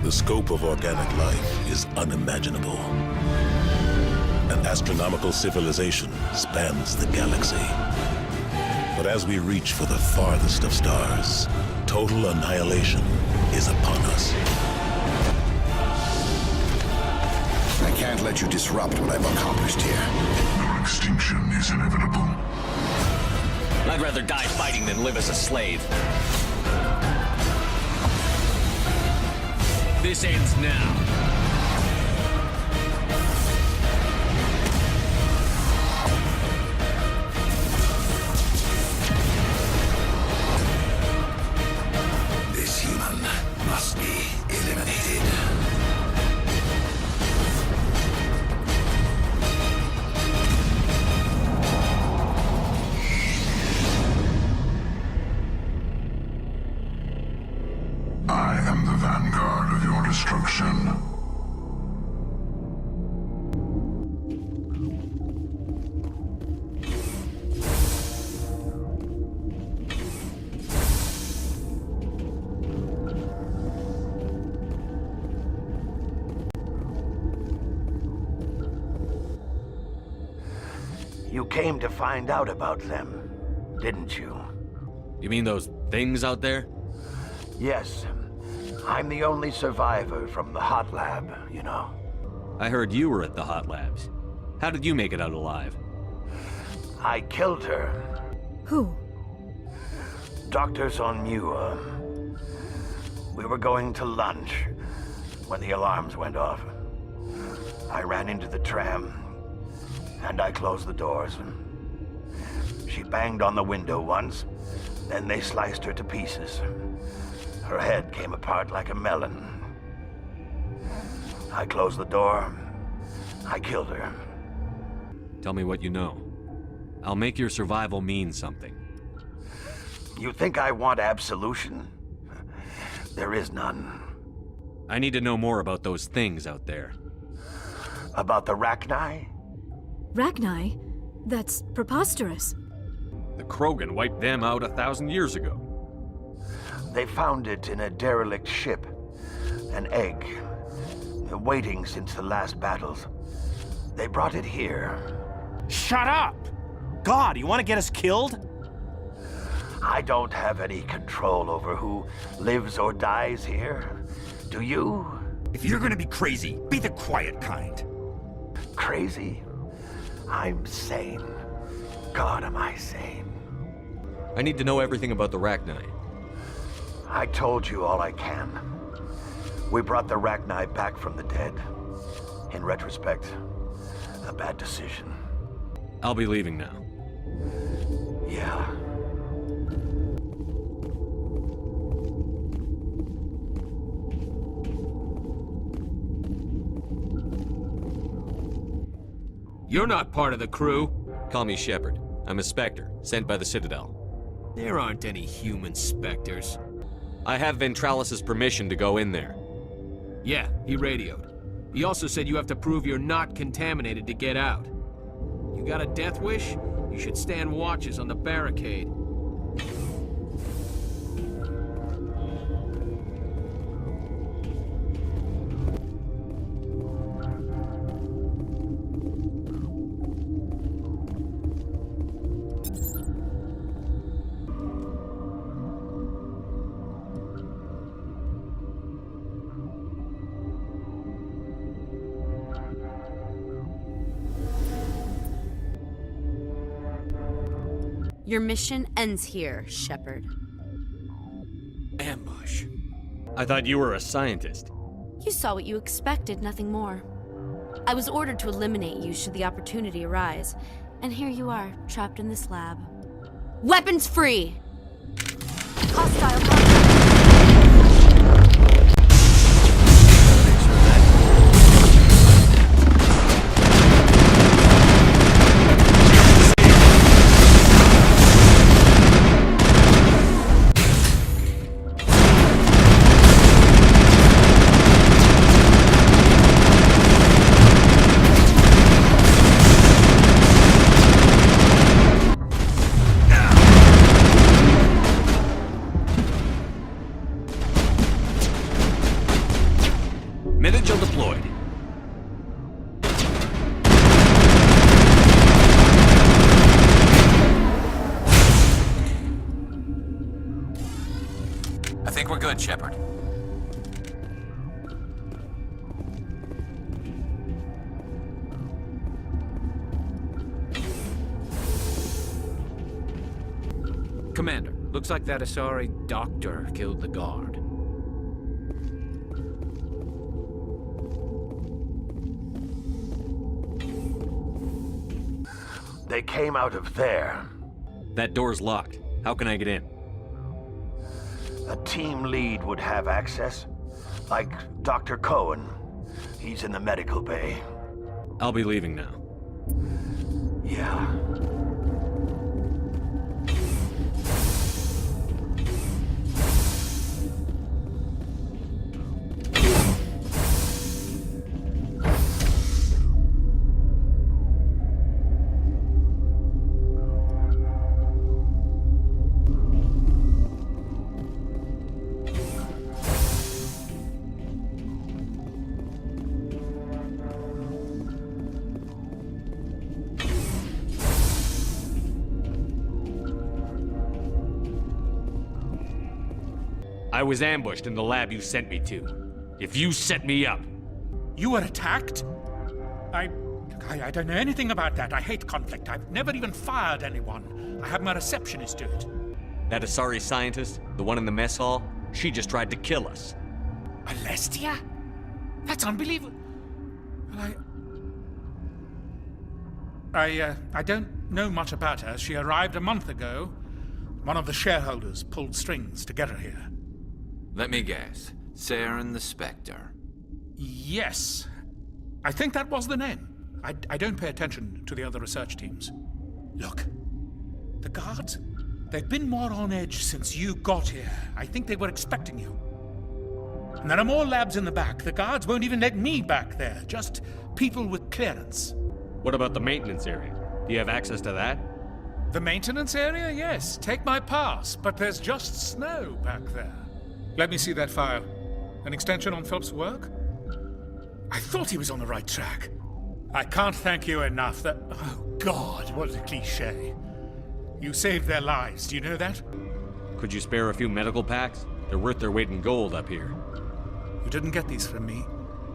The scope of organic life is unimaginable. An astronomical civilization spans the galaxy. But as we reach for the farthest of stars, total annihilation is upon us. I can't let you disrupt what I've accomplished here. Your extinction is inevitable. I'd rather die fighting than live as a slave. This ends now. This human must be eliminated. I am the vanguard of your destruction. You came to find out about them, didn't you? You mean those things out there? Yes. I'm the only survivor from the hot lab, you know. I heard you were at the hot labs. How did you make it out alive? I killed her. Who? Dr. Sonmua. We were going to lunch when the alarms went off. I ran into the tram, and I closed the doors. She banged on the window once, then they sliced her to pieces. Her head came apart like a melon. I closed the door. I killed her. Tell me what you know. I'll make your survival mean something. You think I want absolution? There is none. I need to know more about those things out there. About the Rachni? Rachni? That's preposterous. The Krogan wiped them out 1,000 years ago. They found it in a derelict ship. An egg. Waiting since the last battles. They brought it here. Shut up! God, you want to get us killed? I don't have any control over who lives or dies here. Do you? If you're gonna be crazy, be the quiet kind. Crazy? I'm sane. God, am I sane. I need to know everything about the Rachni. I told you all I can. We brought the Rachni back from the dead. In retrospect, a bad decision. I'll be leaving now. Yeah. You're not part of the crew. Call me Shepard. I'm a Spectre, sent by the Citadel. There aren't any human specters. I have Ventralis's permission to go in there. Yeah, he radioed. He also said you have to prove you're not contaminated to get out. You got a death wish? You should stand watches on the barricade. Your mission ends here, Shepard. Ambush. I thought you were a scientist. You saw what you expected, nothing more. I was ordered to eliminate you should the opportunity arise, and here you are, trapped in this lab. Weapons free! Hostile contact! Medical deployed. I think we're good, Shepard. Commander, looks like that Asari doctor killed the guard. They came out of there. That door's locked. How can I get in? A team lead would have access. Like Dr. Cohen. He's in the medical bay. I'll be leaving now. Yeah. I was ambushed in the lab you sent me to. If you set me up... You were attacked? I don't know anything about that. I hate conflict. I've never even fired anyone. I have my receptionist do it. That Asari scientist, the one in the mess hall, she just tried to kill us. Alestia? That's unbelievable. Well, I don't know much about her. She arrived a month ago. One of the shareholders pulled strings to get her here. Let me guess. Saren the Spectre. Yes. I think that was the name. I don't pay attention to the other research teams. Look, the guards, they've been more on edge since you got here. I think they were expecting you. And there are more labs in the back. The guards won't even let me back there. Just people with clearance. What about the maintenance area? Do you have access to that? The maintenance area? Yes. Take my pass. But there's just snow back there. Let me see that file. An extension on Philip's work? I thought he was on the right track. I can't thank you enough. That... Oh, God, what a cliché. You saved their lives. Do you know that? Could you spare a few medical packs? They're worth their weight in gold up here. You didn't get these from me.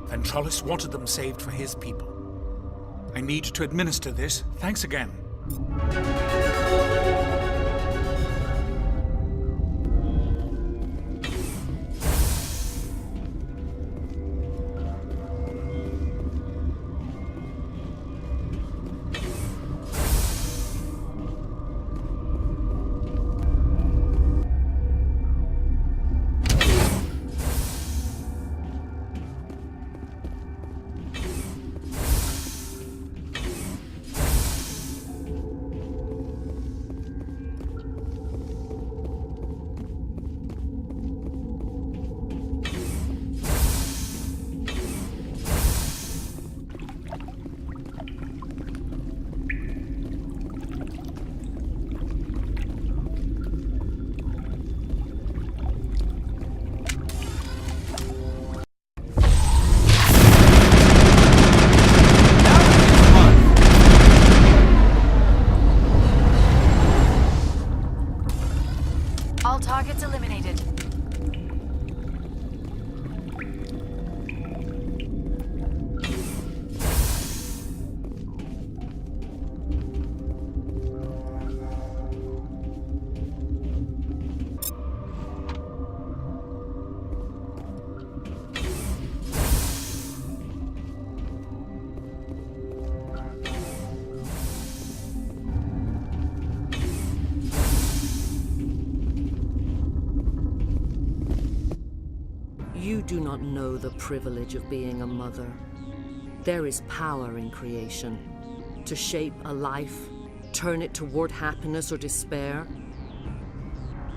Ventralis wanted them saved for his people. I need to administer this. Thanks again. All targets eliminated. You do not know the privilege of being a mother. There is power in creation. To shape a life, turn it toward happiness or despair.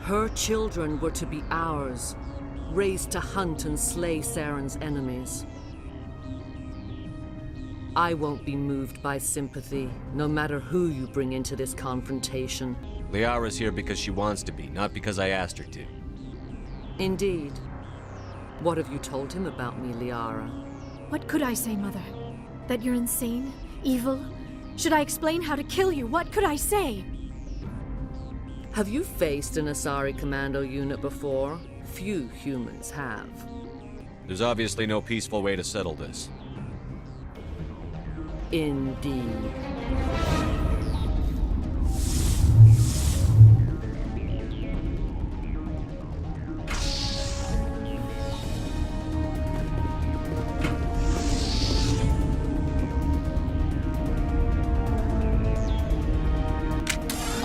Her children were to be ours, raised to hunt and slay Saren's enemies. I won't be moved by sympathy, no matter who you bring into this confrontation. Liara's here because she wants to be, not because I asked her to. Indeed. What have you told him about me, Liara? What could I say, Mother? That you're insane? Evil? Should I explain how to kill you? What could I say? Have you faced an Asari commando unit before? Few humans have. There's obviously no peaceful way to settle this. Indeed.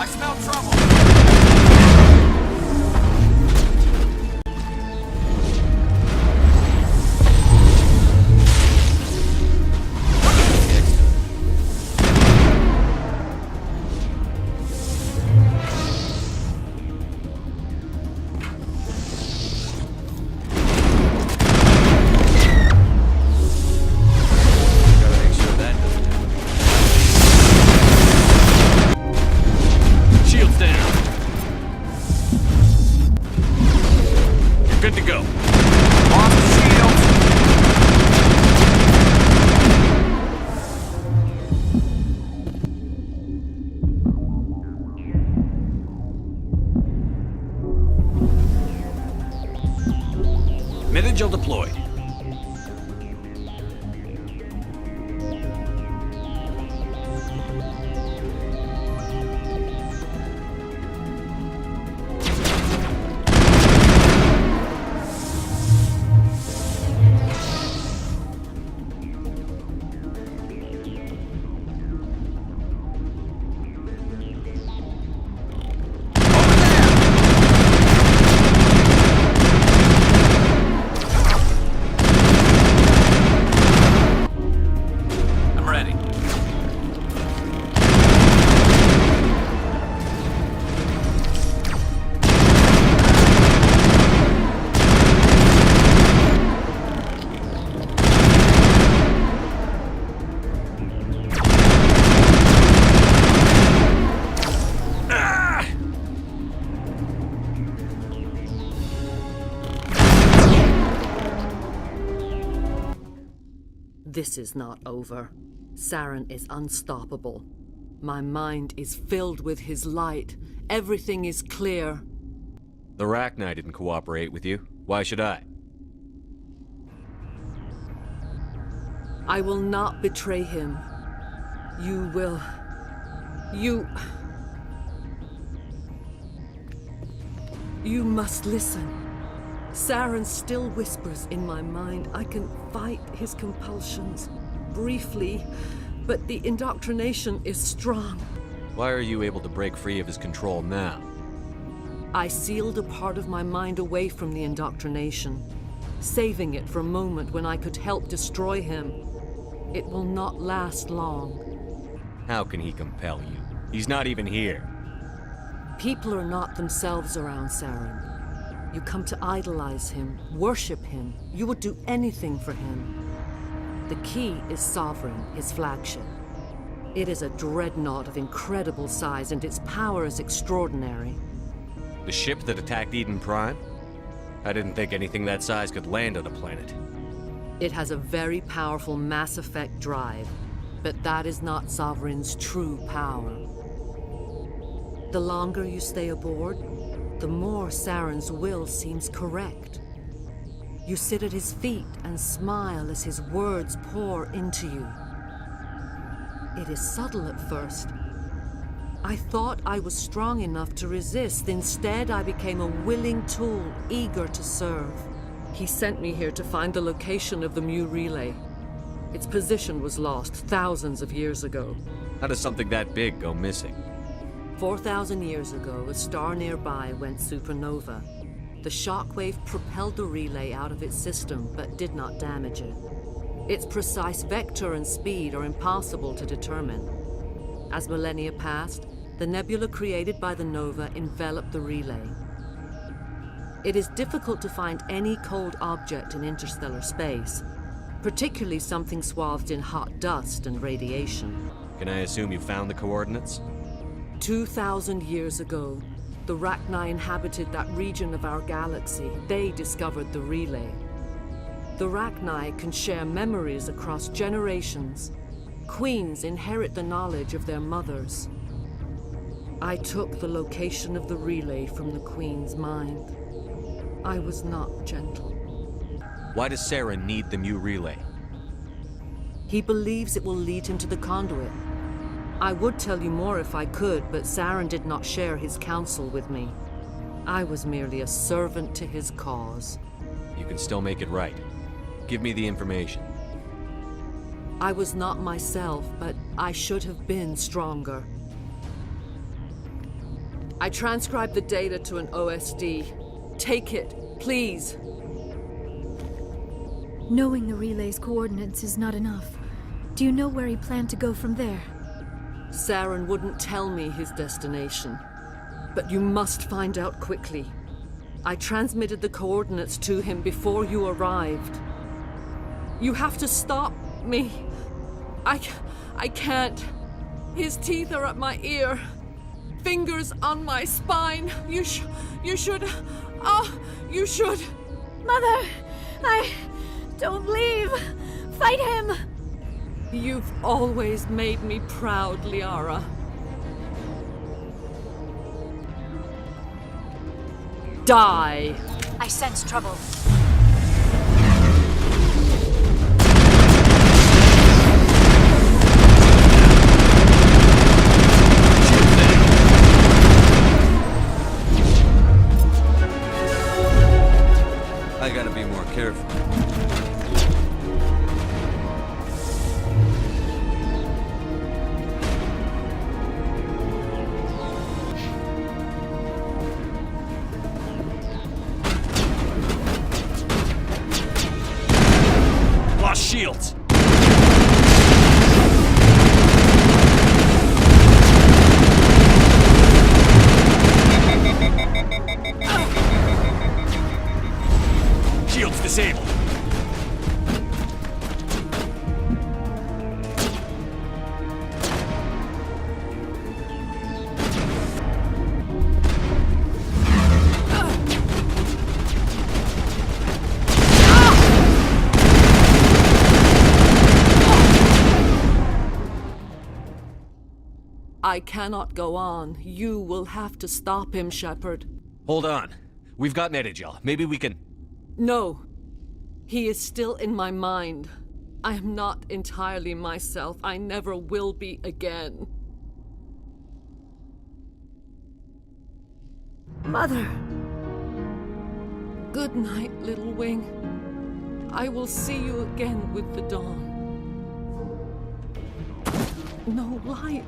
I smell trouble! Good to go. Lost shields! Mid-Angel deployed. This is not over. Saren is unstoppable. My mind is filled with his light. Everything is clear. The Rachni didn't cooperate with you. Why should I? I will not betray him. You will... You must listen. Saren still whispers in my mind. I can fight his compulsions, briefly, but the indoctrination is strong. Why are you able to break free of his control now? I sealed a part of my mind away from the indoctrination, saving it for a moment when I could help destroy him. It will not last long. How can he compel you? He's not even here. People are not themselves around Saren. You come to idolize him, worship him. You would do anything for him. The key is Sovereign, his flagship. It is a dreadnought of incredible size, and its power is extraordinary. The ship that attacked Eden Prime? I didn't think anything that size could land on a planet. It has a very powerful Mass Effect drive, but that is not Sovereign's true power. The longer you stay aboard, the more Saren's will seems correct. You sit at his feet and smile as his words pour into you. It is subtle at first. I thought I was strong enough to resist. Instead, I became a willing tool, eager to serve. He sent me here to find the location of the Mu relay. Its position was lost thousands of years ago. How does something that big go missing? 4,000 years ago, a star nearby went supernova. The shockwave propelled the relay out of its system, but did not damage it. Its precise vector and speed are impossible to determine. As millennia passed, the nebula created by the nova enveloped the relay. It is difficult to find any cold object in interstellar space, particularly something swathed in hot dust and radiation. Can I assume you found the coordinates? 2,000 years ago, the Rachni inhabited that region of our galaxy. They discovered the relay. The Rachni can share memories across generations. Queens inherit the knowledge of their mothers. I took the location of the relay from the Queen's mind. I was not gentle. Why does Saren need the new relay? He believes it will lead him to the conduit. I would tell you more if I could, but Saren did not share his counsel with me. I was merely a servant to his cause. You can still make it right. Give me the information. I was not myself, but I should have been stronger. I transcribed the data to an OSD. Take it, please. Knowing the relay's coordinates is not enough. Do you know where he planned to go from there? Saren wouldn't tell me his destination. But you must find out quickly. I transmitted the coordinates to him before you arrived. You have to stop me. I can't. His teeth are at my ear. Fingers on my spine. You should. You should. Mother, don't leave. Fight him. You've always made me proud, Liara. Die. I sense trouble. I gotta be more careful. Lost shields. Shields disabled. I cannot go on. You will have to stop him, Shepard. Hold on. We've got Medigel. Maybe we can... No. He is still in my mind. I am not entirely myself. I never will be again. Mother. Good night, little wing. I will see you again with the dawn. No light.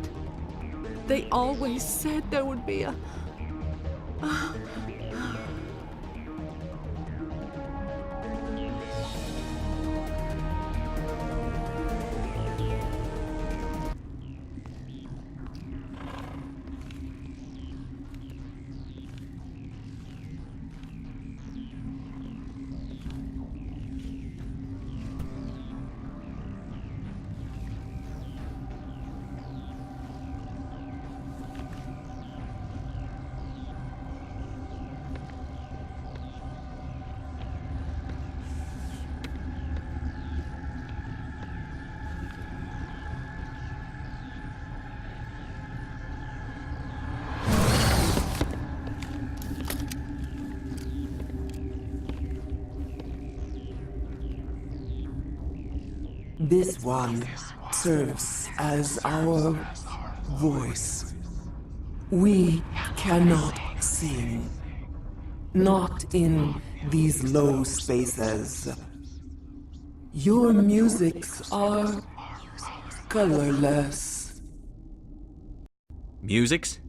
They always said there would be a... This one serves as our voice. We cannot sing. Not in these low spaces. Your musics are colorless. Musics?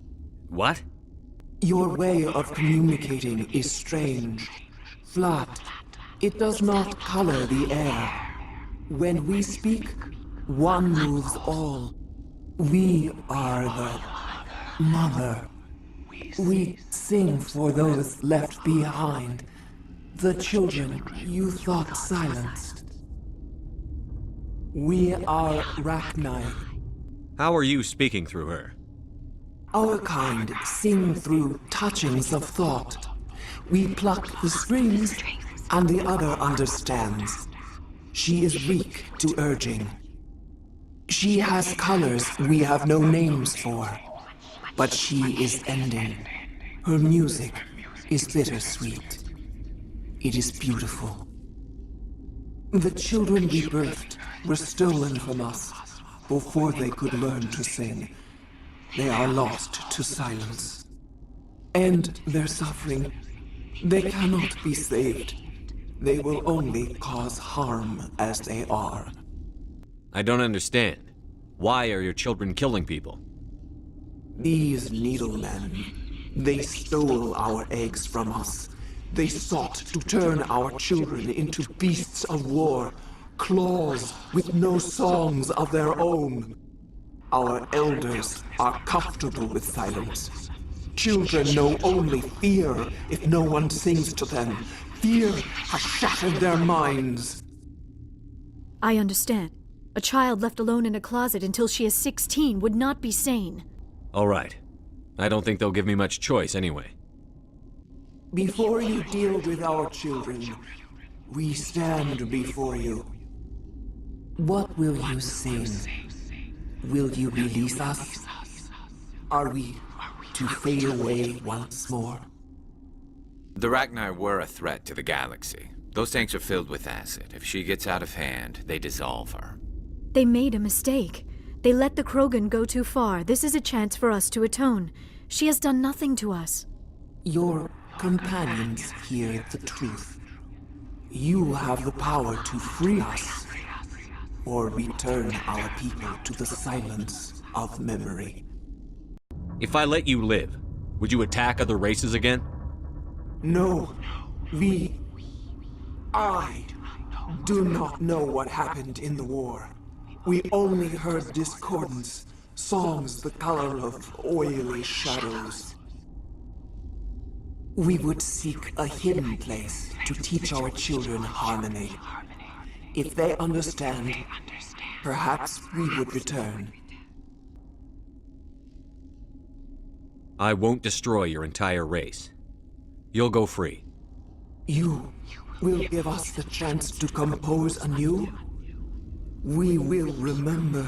What? Your way of communicating is strange. Flat. It does not color the air. When we speak, one moves all. We are the mother. We sing for those left behind, the children you thought silenced. We are Rachni. How are you speaking through her? Our kind sing through touchings of thought. We pluck the strings, and the other understands. She is weak to urging. She has colors we have no names for, but she is ending. Her music is bittersweet. It is beautiful. The children we birthed were stolen from us before they could learn to sing. They are lost to silence. And their suffering, they cannot be saved. They will only cause harm as they are. I don't understand. Why are your children killing people? These needlemen, they stole our eggs from us. They sought to turn our children into beasts of war, claws with no songs of their own. Our elders are comfortable with silence. Children know only fear if no one sings to them. Fear has shattered their minds. I understand. A child left alone in a closet until she is 16 would not be sane. All right. I don't think they'll give me much choice anyway. Before you deal with our children, we stand before you. What will you sing? Will you release us? Are we to fade away once more? The Rachni were a threat to the galaxy. Those tanks are filled with acid. If she gets out of hand, they dissolve her. They made a mistake. They let the Krogan go too far. This is a chance for us to atone. She has done nothing to us. Your companions hear the truth. You have the power to free us, or return our people to the silence of memory. If I let you live, would you attack other races again? No. I do not know what happened in the war. We only heard discordance, songs the color of oily shadows. We would seek a hidden place to teach our children harmony. If they understand, perhaps we would return. I won't destroy your entire race. You'll go free. You will give us the chance to compose anew? We will remember.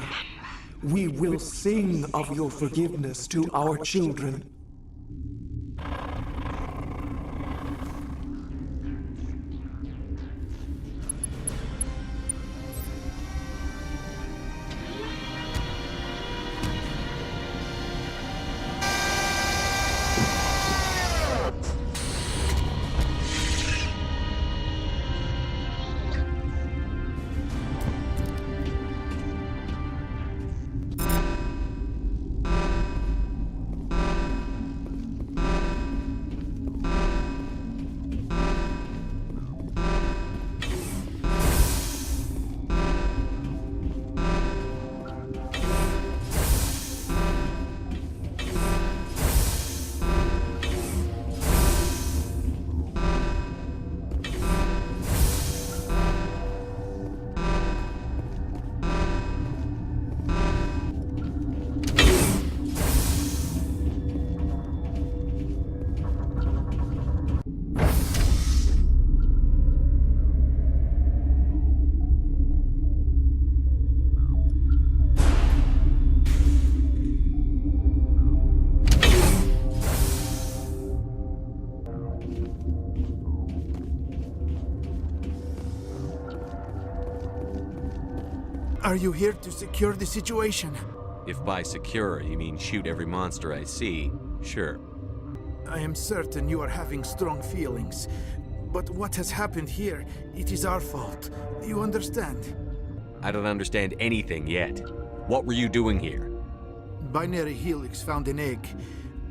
We will sing of your forgiveness to our children. Are you here to secure the situation? If by secure you mean shoot every monster I see, sure. I am certain you are having strong feelings. But what has happened here, it is our fault. You understand? I don't understand anything yet. What were you doing here? Binary Helix found an egg.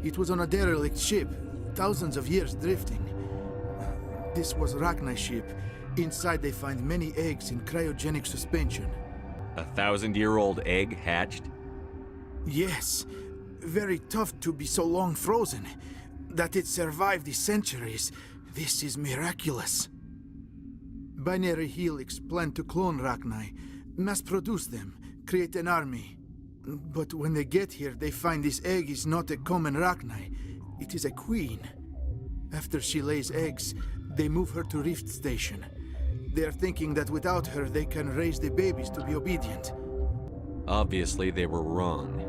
It was on a derelict ship, thousands of years drifting. This was Rachni ship. Inside they find many eggs in cryogenic suspension. 1,000-year-old egg hatched? Yes. Very tough to be so long frozen. That it survived the centuries, this is miraculous. Binary Helix planned to clone Rachni, mass-produce them, create an army. But when they get here, they find this egg is not a common Rachni. It is a queen. After she lays eggs, they move her to Rift Station. They're thinking that without her, they can raise the babies to be obedient. Obviously, they were wrong.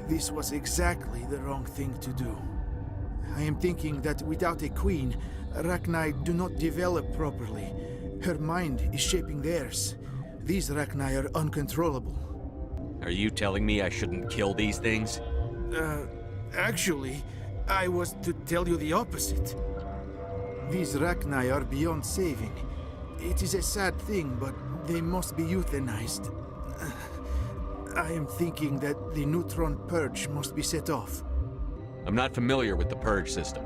This was exactly the wrong thing to do. I am thinking that without a queen, Rachni do not develop properly. Her mind is shaping theirs. These Rachni are uncontrollable. Are you telling me I shouldn't kill these things? Actually, I was to tell you the opposite. These Rachni are beyond saving. It is a sad thing, but they must be euthanized. I am thinking that the neutron purge must be set off. I'm not familiar with the purge system.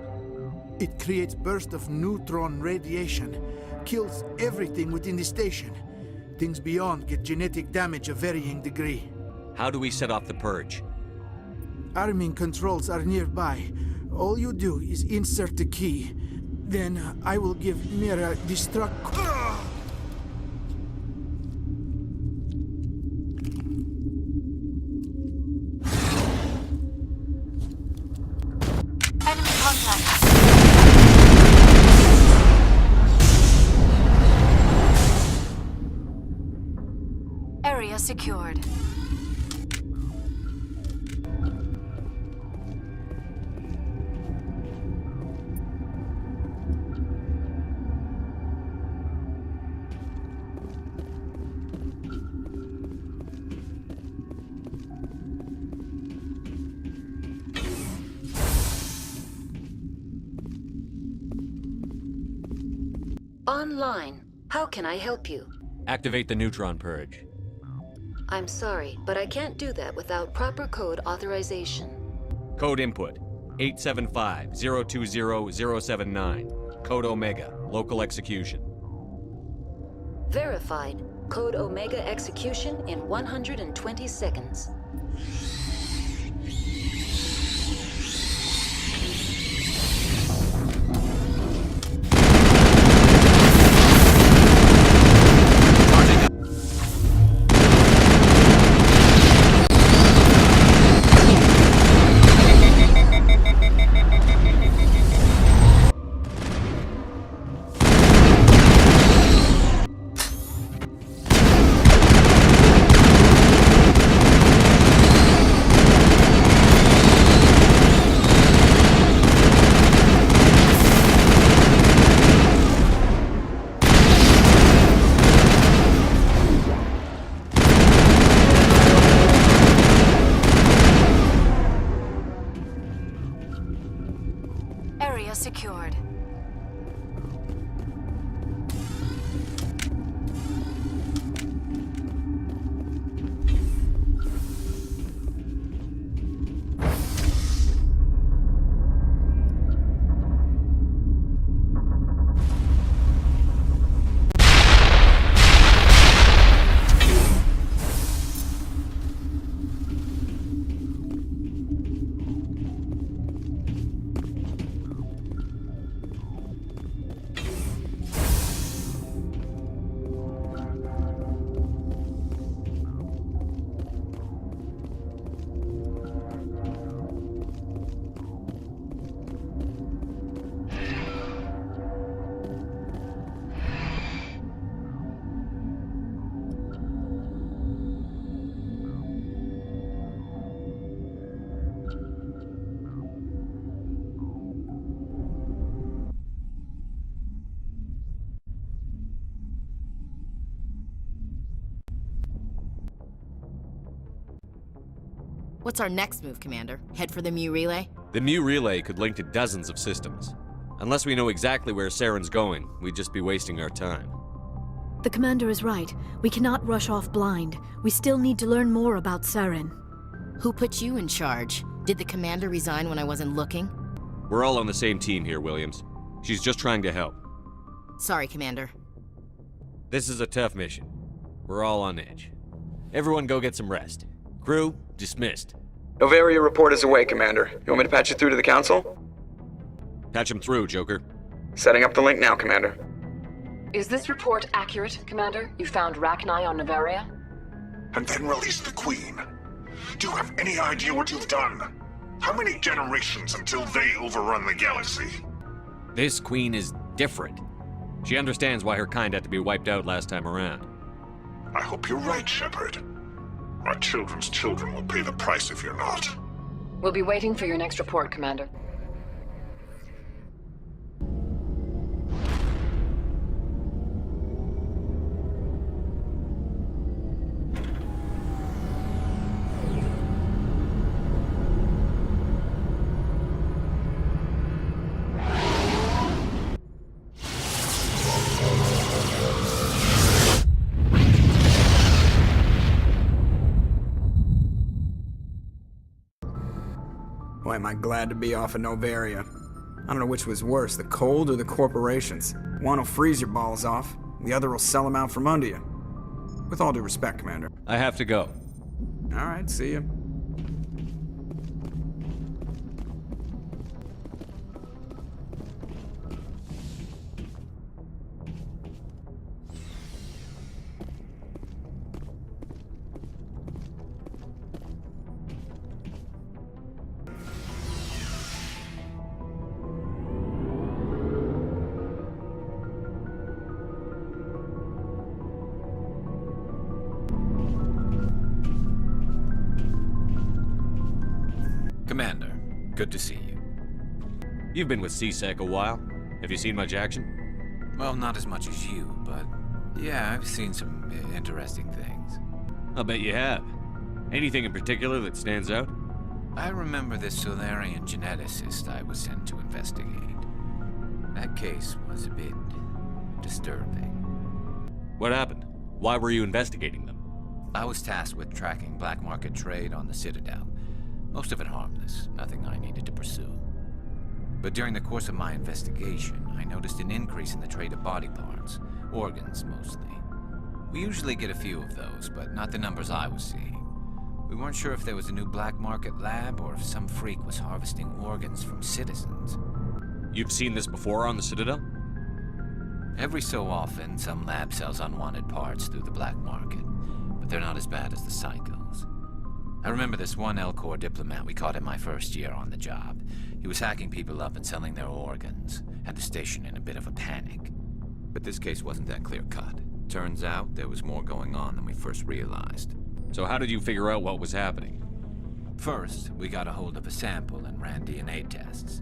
It creates bursts of neutron radiation, kills everything within the station. Things beyond get genetic damage of varying degree. How do we set off the purge? Arming controls are nearby. All you do is insert the key. Then I will give Mira destruct... Enemy contact. Area secured. Online. How can I help you? Activate the neutron purge. I'm sorry, but I can't do that without proper code authorization. Code input 875-020-079. Code Omega. Local execution. Verified. Code Omega execution in 120 seconds. Area secured. What's our next move, Commander? Head for the Mu relay? The Mu relay could link to dozens of systems. Unless we know exactly where Saren's going, we'd just be wasting our time. The commander is right. We cannot rush off blind. We still need to learn more about Saren. Who put you in charge? Did the commander resign when I wasn't looking? We're all on the same team here, Williams. She's just trying to help. Sorry, Commander. This is a tough mission. We're all on edge. Everyone go get some rest. Crew, dismissed. Novaria report is away, Commander. You want me to patch you through to the Council? Patch him through, Joker. Setting up the link now, Commander. Is this report accurate, Commander? You found Rachni on Novaria? And then released the Queen. Do you have any idea what you've done? How many generations until they overrun the galaxy? This Queen is different. She understands why her kind had to be wiped out last time around. I hope you're right, Shepard. Our children's children will pay the price if you're not. We'll be waiting for your next report, Commander. Boy, am I glad to be off of Novaria. I don't know which was worse, the cold or the corporations. One will freeze your balls off, the other will sell them out from under you. With all due respect, Commander. I have to go. All right, see ya. Commander, good to see you. You've been with CSEC a while. Have you seen much action? Well, not as much as you, but yeah, I've seen some interesting things. I'll bet you have. Anything in particular that stands out? I remember this Solarian geneticist I was sent to investigate. That case was a bit disturbing. What happened? Why were you investigating them? I was tasked with tracking black market trade on the Citadel. Most of it harmless, nothing I needed to pursue. But during the course of my investigation, I noticed an increase in the trade of body parts, organs mostly. We usually get a few of those, but not the numbers I was seeing. We weren't sure if there was a new black market lab or if some freak was harvesting organs from citizens. You've seen this before on the Citadel? Every so often, some lab sells unwanted parts through the black market, but they're not as bad as the psychos. I remember this one L-Corps diplomat we caught in my first year on the job. He was hacking people up and selling their organs, had the station in a bit of a panic. But this case wasn't that clear-cut. Turns out there was more going on than we first realized. So how did you figure out what was happening? First, we got a hold of a sample and ran DNA tests.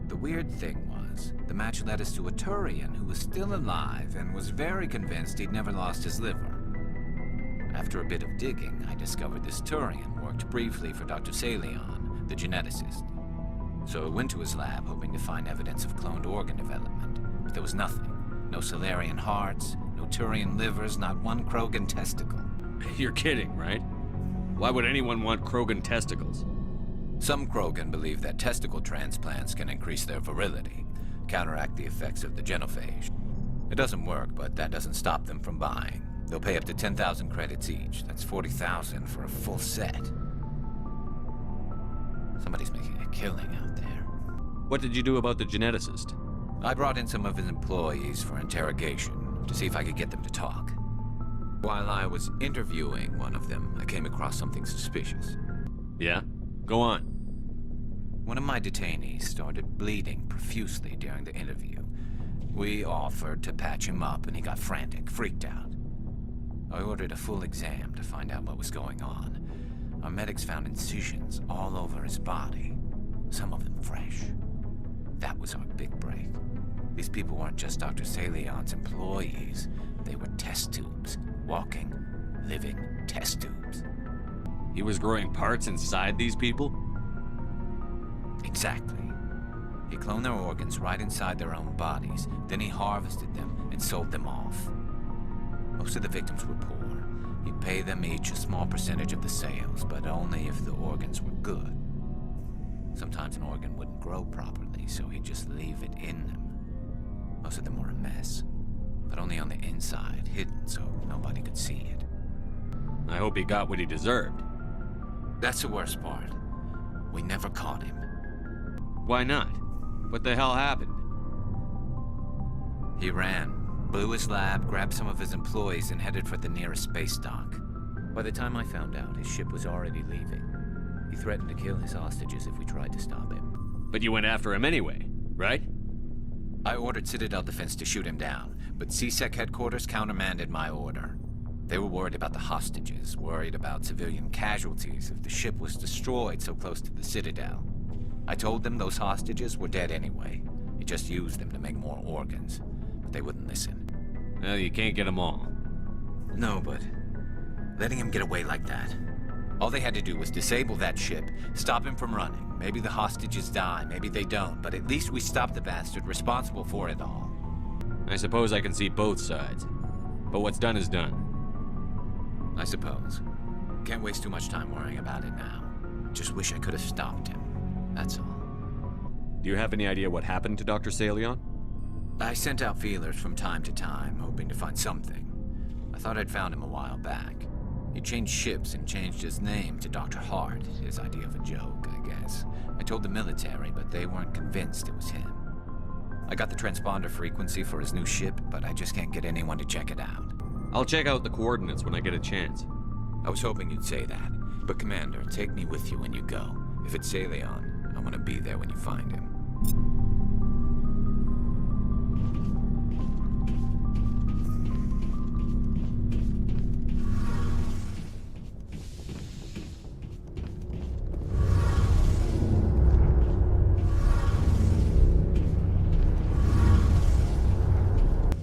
The weird thing was, the match led us to a Turian who was still alive and was very convinced he'd never lost his liver. After a bit of digging, I discovered this Turian worked briefly for Dr. Salion, the geneticist. So I went to his lab hoping to find evidence of cloned organ development, but there was nothing. No Solarian hearts, no Turian livers, not one Krogan testicle. You're kidding, right? Why would anyone want Krogan testicles? Some Krogan believe that testicle transplants can increase their virility, counteract the effects of the genophage. It doesn't work, but that doesn't stop them from buying. They'll pay up to 10,000 credits each. That's 40,000 for a full set. Somebody's making a killing out there. What did you do about the geneticist? I brought in some of his employees for interrogation to see if I could get them to talk. While I was interviewing one of them, I came across something suspicious. Yeah? Go on. One of my detainees started bleeding profusely during the interview. We offered to patch him up and he got frantic, freaked out. I ordered a full exam to find out what was going on. Our medics found incisions all over his body, some of them fresh. That was our big break. These people weren't just Dr. Salion's employees. They were test tubes. Walking, living test tubes. He was growing parts inside these people? Exactly. He cloned their organs right inside their own bodies. Then he harvested them and sold them off. Most of the victims were poor. He'd pay them each a small percentage of the sales, but only if the organs were good. Sometimes an organ wouldn't grow properly, so he'd just leave it in them. Most of them were a mess, but only on the inside, hidden so nobody could see it. I hope he got what he deserved. That's the worst part. We never caught him. Why not? What the hell happened? He ran, blew his lab, grabbed some of his employees, and headed for the nearest space dock. By the time I found out, his ship was already leaving. He threatened to kill his hostages if we tried to stop him. But you went after him anyway, right? I ordered Citadel Defense to shoot him down, but CSEC headquarters countermanded my order. They were worried about the hostages, worried about civilian casualties if the ship was destroyed so close to the Citadel. I told them those hostages were dead anyway. You just used them to make more organs, but they wouldn't listen. Well, you can't get them all. No, but letting him get away like that. All they had to do was disable that ship, stop him from running. Maybe the hostages die, maybe they don't, but at least we stopped the bastard responsible for it all. I suppose I can see both sides. But what's done is done. I suppose. Can't waste too much time worrying about it now. Just wish I could have stopped him. That's all. Do you have any idea what happened to Dr. Salion? I sent out feelers from time to time, hoping to find something. I thought I'd found him a while back. He changed ships and changed his name to Dr. Hart, his idea of a joke, I guess. I told the military, but they weren't convinced it was him. I got the transponder frequency for his new ship, but I just can't get anyone to check it out. I'll check out the coordinates when I get a chance. I was hoping you'd say that. But Commander, take me with you when you go. If it's Salion, I want to be there when you find him.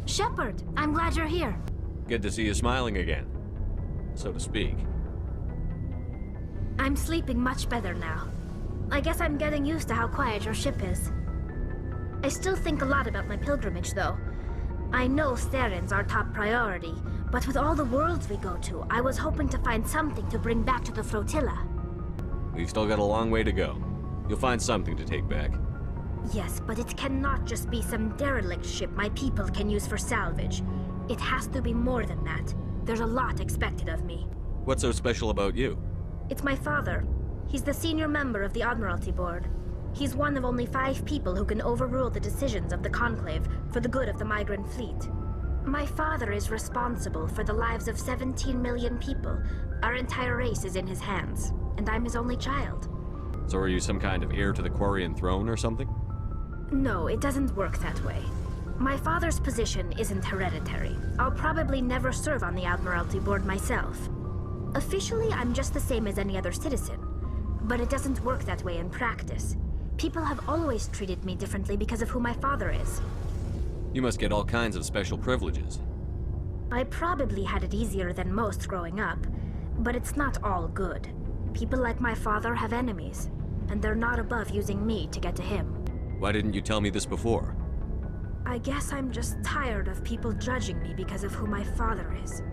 Shepard, I'm glad you're here. Good to see you smiling again, so to speak. I'm sleeping much better now. I guess I'm getting used to how quiet your ship is. I still think a lot about my pilgrimage, though. I know Theron's our top priority, but with all the worlds we go to, I was hoping to find something to bring back to the flotilla. We've still got a long way to go. You'll find something to take back. Yes, but it cannot just be some derelict ship my people can use for salvage. It has to be more than that. There's a lot expected of me. What's so special about you? It's my father. He's the senior member of the Admiralty Board. He's one of only 5 people who can overrule the decisions of the Conclave for the good of the migrant fleet. My father is responsible for the lives of 17 million people. Our entire race is in his hands, and I'm his only child. So are you some kind of heir to the Quarian throne or something? No, it doesn't work that way. My father's position isn't hereditary. I'll probably never serve on the Admiralty Board myself. Officially, I'm just the same as any other citizen. But it doesn't work that way in practice. People have always treated me differently because of who my father is. You must get all kinds of special privileges. I probably had it easier than most growing up, but it's not all good. People like my father have enemies, and they're not above using me to get to him. Why didn't you tell me this before? I guess I'm just tired of people judging me because of who my father is.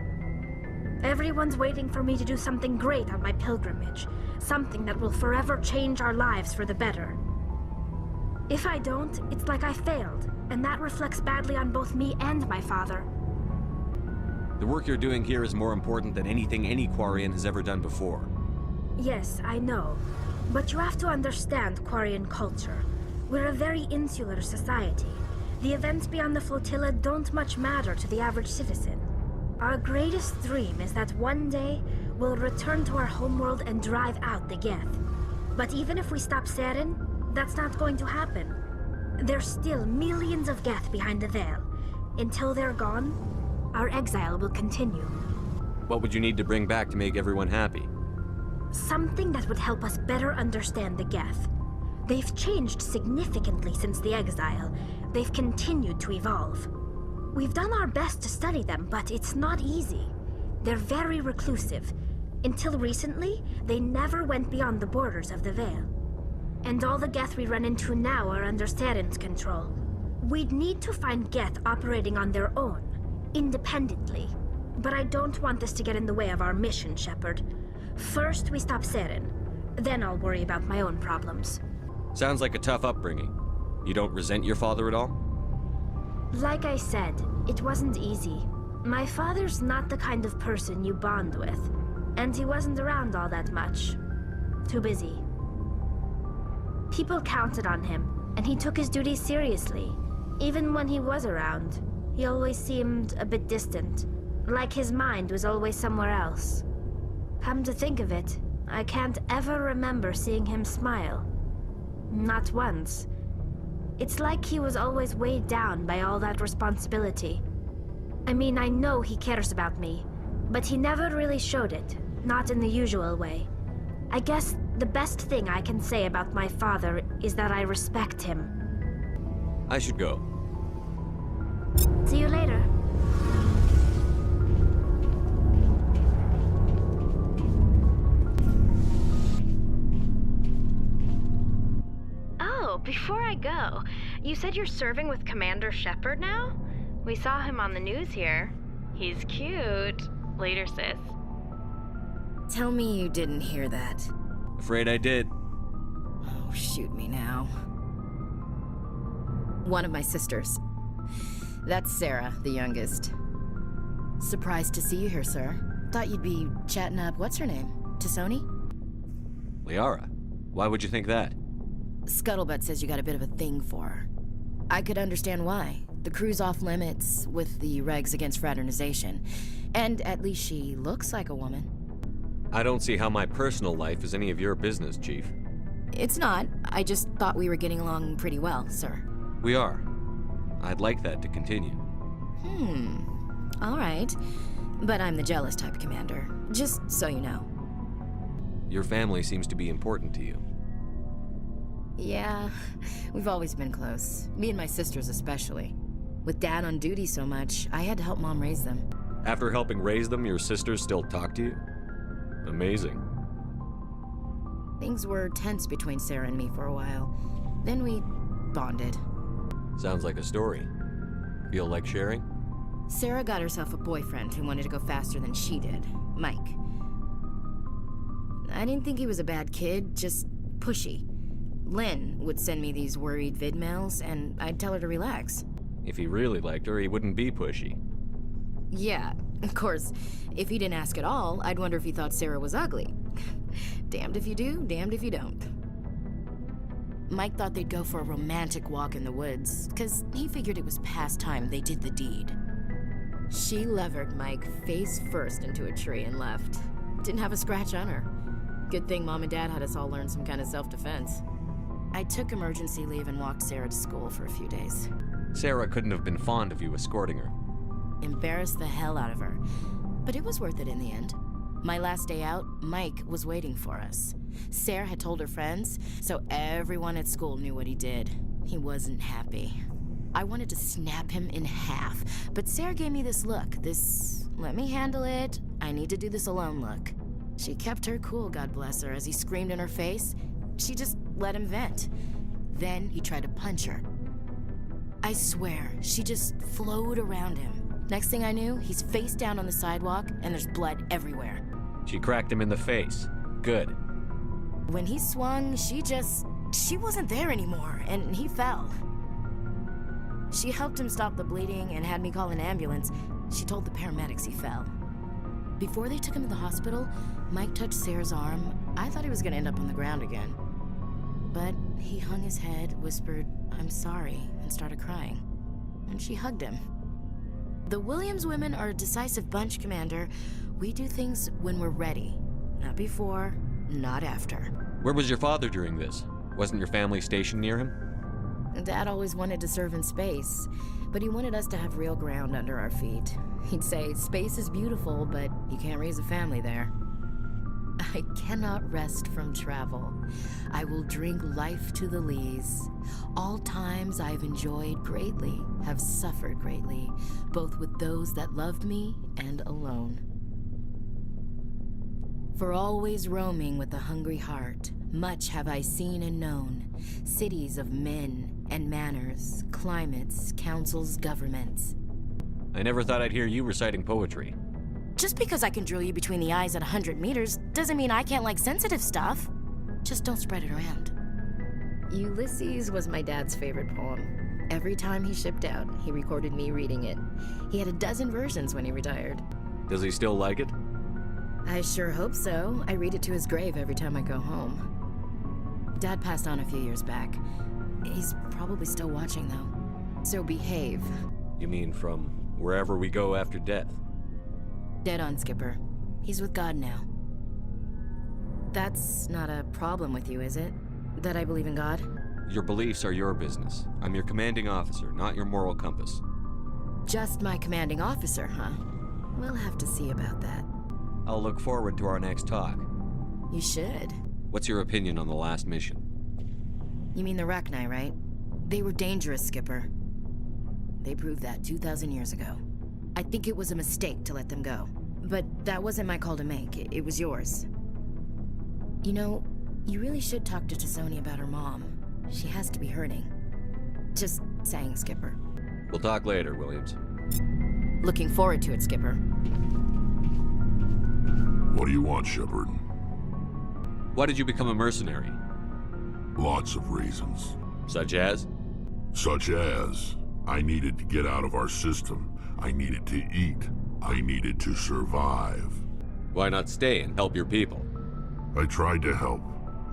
Everyone's waiting for me to do something great on my pilgrimage, something that will forever change our lives for the better. If I don't, it's like I failed, and that reflects badly on both me and my father. The work you're doing here is more important than anything any Quarian has ever done before. Yes, I know. But you have to understand Quarian culture. We're a very insular society. The events beyond the flotilla don't much matter to the average citizen. Our greatest dream is that one day we'll return to our homeworld and drive out the Geth. But even if we stop Saren, that's not going to happen. There's still millions of Geth behind the veil. Until they're gone, our exile will continue. What would you need to bring back to make everyone happy? Something that would help us better understand the Geth. They've changed significantly since the exile. They've continued to evolve. We've done our best to study them, but it's not easy. They're very reclusive. Until recently, they never went beyond the borders of the Veil. And all the Geth we run into now are under Saren's control. We'd need to find Geth operating on their own, independently. But I don't want this to get in the way of our mission, Shepard. First, we stop Saren. Then I'll worry about my own problems. Sounds like a tough upbringing. You don't resent your father at all? Like I said, it wasn't easy. My father's not the kind of person you bond with. And he wasn't around all that much. Too busy. People counted on him, and he took his duties seriously. Even when he was around, he always seemed a bit distant. Like his mind was always somewhere else. Come to think of it, I can't ever remember seeing him smile. Not once. It's like he was always weighed down by all that responsibility. I mean, I know he cares about me, but he never really showed it, not in the usual way. I guess the best thing I can say about my father is that I respect him. I should go. See you later. Oh, before I go, you said you're serving with Commander Shepard now? We saw him on the news here. He's cute. Later, sis. Tell me you didn't hear that. Afraid I did. Oh, shoot me now. One of my sisters. That's Sarah, the youngest. Surprised to see you here, sir. Thought you'd be chatting up, what's her name? Tassoni? Liara, why would you think that? Scuttlebutt says you got a bit of a thing for her. I could understand why. The crew's off limits with the regs against fraternization. And at least she looks like a woman. I don't see how my personal life is any of your business, Chief. It's not. I just thought we were getting along pretty well, sir. We are. I'd like that to continue. All right. But I'm the jealous type, Commander. Just so you know. Your family seems to be important to you. Yeah, we've always been close. Me and my sisters especially. With Dad on duty so much, I had to help Mom raise them. After helping raise them, your sisters still talk to you? Amazing. Things were tense between Sarah and me for a while. Then we bonded. Sounds like a story. Feel like sharing? Sarah got herself a boyfriend who wanted to go faster than she did, Mike. I didn't think he was a bad kid, just pushy. Lynn would send me these worried vid mails, and I'd tell her to relax. If he really liked her, he wouldn't be pushy. Yeah, of course. If he didn't ask at all, I'd wonder if he thought Sarah was ugly. Damned if you do, damned if you don't. Mike thought they'd go for a romantic walk in the woods, because he figured it was past time they did the deed. She levered Mike face first into a tree and left. Didn't have a scratch on her. Good thing Mom and Dad had us all learn some kind of self-defense. I took emergency leave and walked Sarah to school for a few days. Sarah couldn't have been fond of you escorting her. Embarrassed the hell out of her. But it was worth it in the end. My last day out, Mike was waiting for us. Sarah had told her friends, so everyone at school knew what he did. He wasn't happy. I wanted to snap him in half, but Sarah gave me this look, this let me handle it, I need to do this alone look. She kept her cool, God bless her, as he screamed in her face. She just let him vent. Then he tried to punch her. I swear, she just flowed around him. Next thing I knew, he's face down on the sidewalk, and there's blood everywhere. She cracked him in the face. Good. When he swung, she wasn't there anymore, and he fell. She helped him stop the bleeding and had me call an ambulance. She told the paramedics he fell. Before they took him to the hospital, Mike touched Sarah's arm. I thought he was gonna end up on the ground again. But he hung his head, whispered, "I'm sorry," and started crying. And she hugged him. The Williams women are a decisive bunch, Commander. We do things when we're ready. Not before, not after. Where was your father during this? Wasn't your family stationed near him? Dad always wanted to serve in space, but he wanted us to have real ground under our feet. He'd say, space is beautiful, but you can't raise a family there. I cannot rest from travel. I will drink life to the lees. All times I've enjoyed greatly, have suffered greatly, both with those that loved me and alone. For always roaming with a hungry heart, much have I seen and known, cities of men and manners, climates, councils, governments. I never thought I'd hear you reciting poetry. Just because I can drill you between the eyes at 100 meters doesn't mean I can't like sensitive stuff. Just don't spread it around. Ulysses was my dad's favorite poem. Every time he shipped out, he recorded me reading it. He had a dozen versions when he retired. Does he still like it? I sure hope so. I read it to his grave every time I go home. Dad passed on a few years back. He's probably still watching, though. So behave. You mean from wherever we go after death? Dead on, Skipper. He's with God now. That's not a problem with you, is it? That I believe in God? Your beliefs are your business. I'm your commanding officer, not your moral compass. Just my commanding officer, huh? We'll have to see about that. I'll look forward to our next talk. You should. What's your opinion on the last mission? You mean the Rachni, right? They were dangerous, Skipper. They proved that 2,000 years ago. I think it was a mistake to let them go. But that wasn't my call to make. It was yours. You know, you really should talk to T'Soni about her mom. She has to be hurting. Just saying, Skipper. We'll talk later, Williams. Looking forward to it, Skipper. What do you want, Shepard? Why did you become a mercenary? Lots of reasons. Such as? Such as, I needed to get out of our system. I needed to eat. I needed to survive. Why not stay and help your people? I tried to help.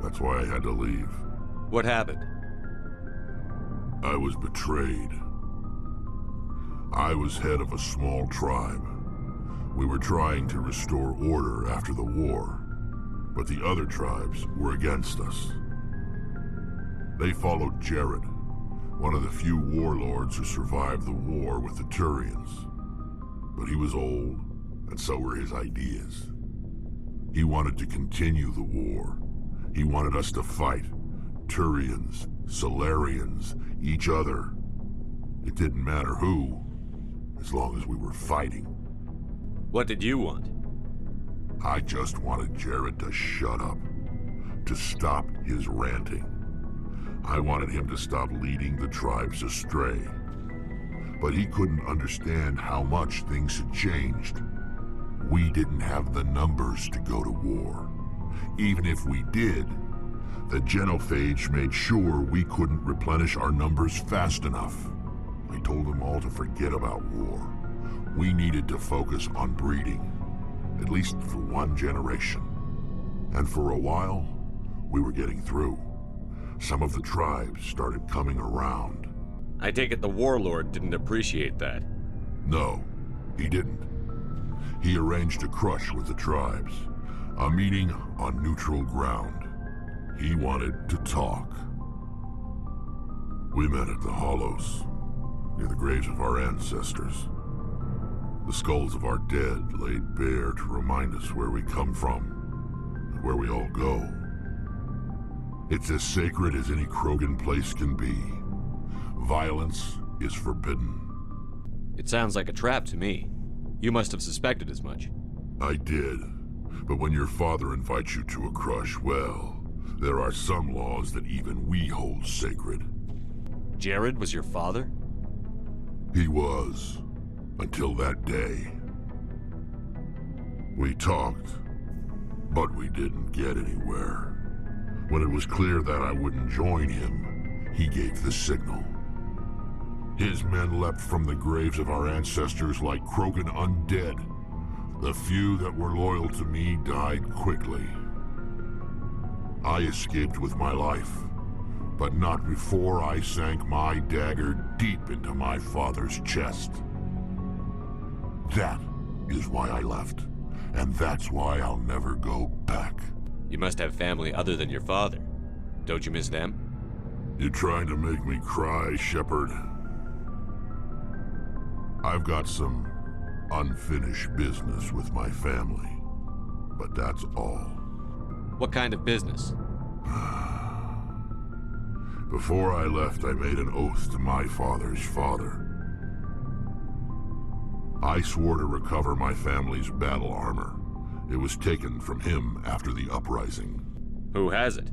That's why I had to leave. What happened? I was betrayed. I was head of a small tribe. We were trying to restore order after the war, but the other tribes were against us. They followed Jared, one of the few warlords who survived the war with the Turians. But he was old, and so were his ideas. He wanted to continue the war. He wanted us to fight. Turians, Solarians, each other. It didn't matter who, as long as we were fighting. What did you want? I just wanted Jared to shut up, to stop his ranting. I wanted him to stop leading the tribes astray. But he couldn't understand how much things had changed. We didn't have the numbers to go to war. Even if we did, the genophage made sure we couldn't replenish our numbers fast enough. I told them all to forget about war. We needed to focus on breeding, at least for one generation. And for a while, we were getting through. Some of the tribes started coming around. I take it the warlord didn't appreciate that. No, he didn't. He arranged a crush with the tribes, a meeting on neutral ground. He wanted to talk. We met at the Hollows, near the graves of our ancestors. The skulls of our dead laid bare to remind us where we come from, and where we all go. It's as sacred as any Krogan place can be. Violence is forbidden. It sounds like a trap to me. You must have suspected as much. I did. But when your father invites you to a crush, well, there are some laws that even we hold sacred. Jared was your father? He was. Until that day. We talked, but we didn't get anywhere. When it was clear that I wouldn't join him, he gave the signal. His men leapt from the graves of our ancestors like Krogan undead. The few that were loyal to me died quickly. I escaped with my life, but not before I sank my dagger deep into my father's chest. That is why I left, and that's why I'll never go back. You must have family other than your father. Don't you miss them? You're trying to make me cry, Shepard. I've got some unfinished business with my family, but that's all. What kind of business? Before I left, I made an oath to my father's father. I swore to recover my family's battle armor. It was taken from him after the uprising. Who has it?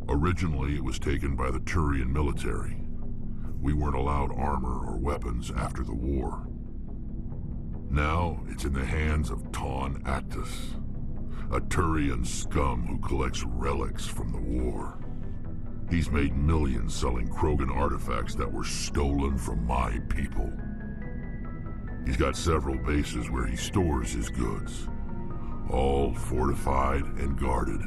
Originally, it was taken by the Turian military. We weren't allowed armor or weapons after the war. Now, it's in the hands of Ton Actus, a Turian scum who collects relics from the war. He's made millions selling Krogan artifacts that were stolen from my people. He's got several bases where he stores his goods, all fortified and guarded.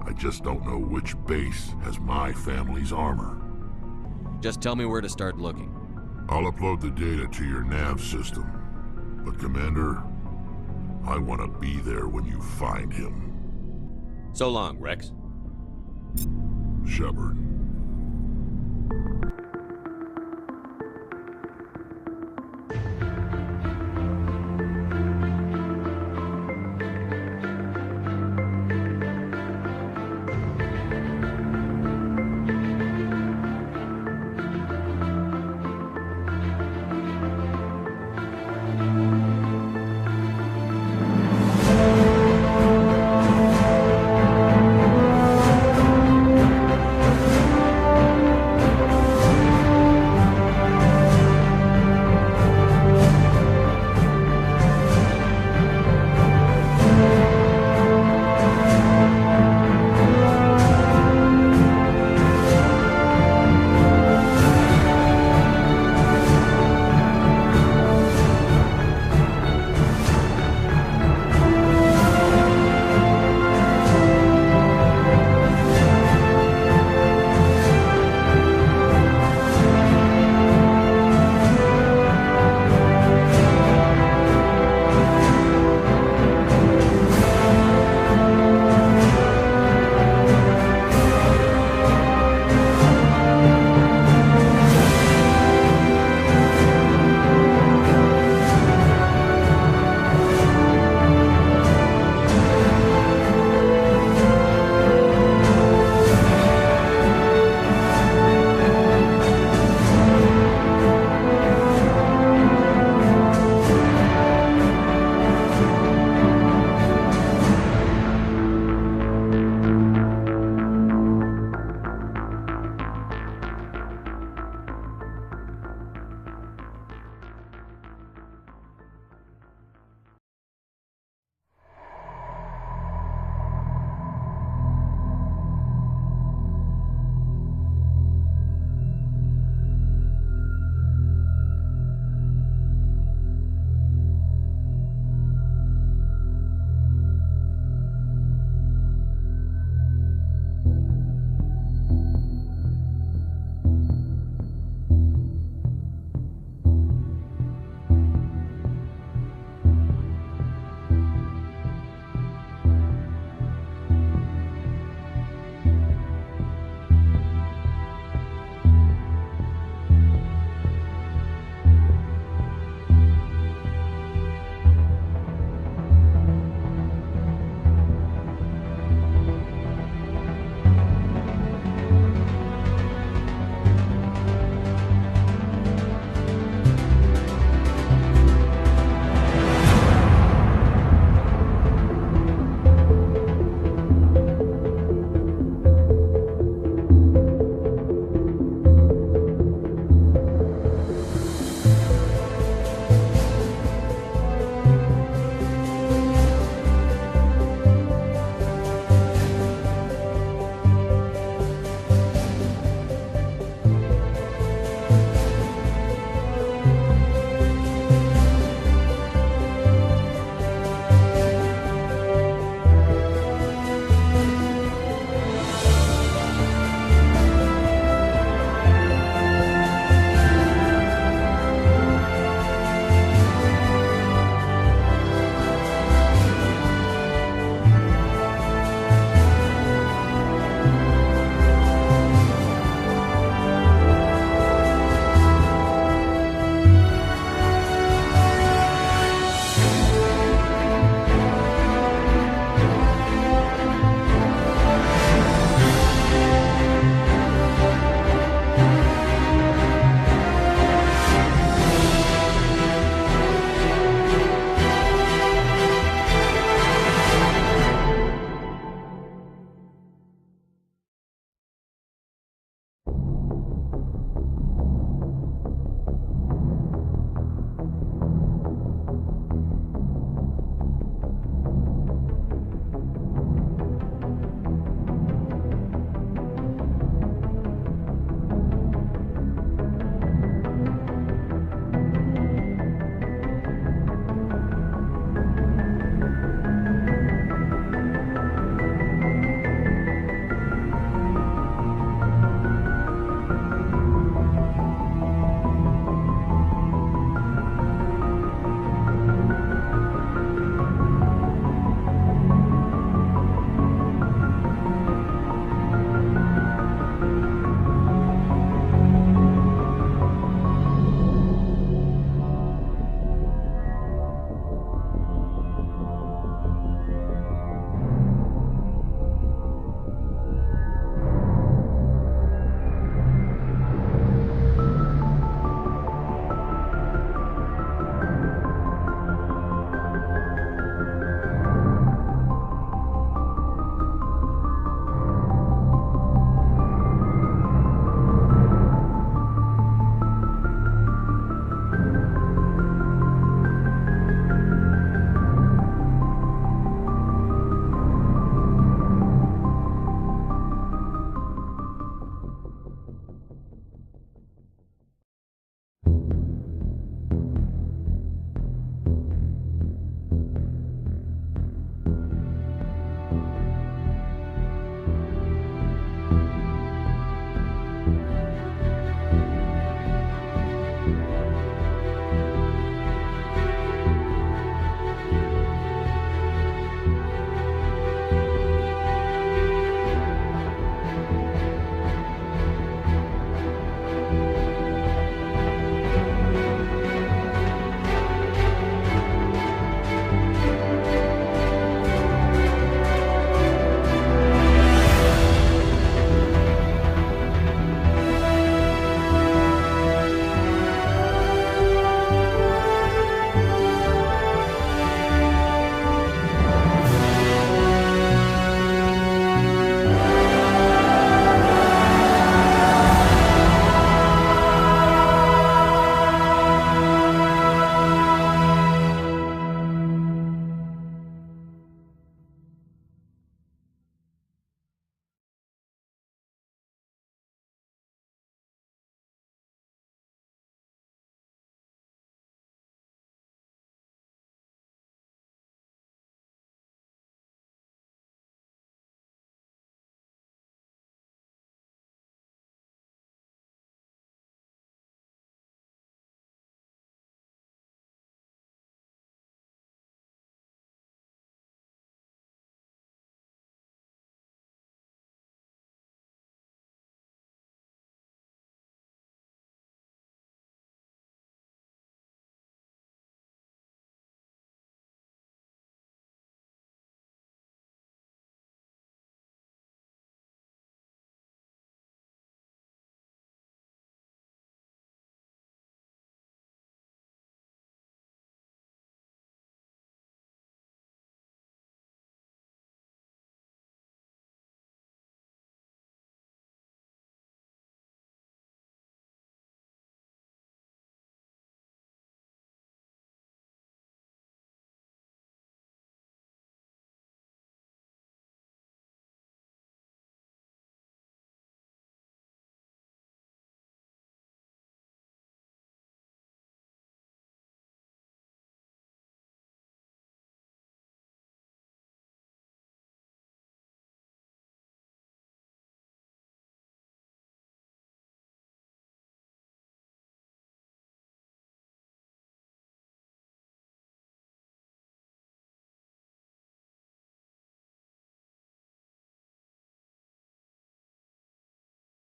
I just don't know which base has my family's armor. Just tell me where to start looking. I'll upload the data to your nav system. But Commander, I want to be there when you find him. So long, Rex. Shepard.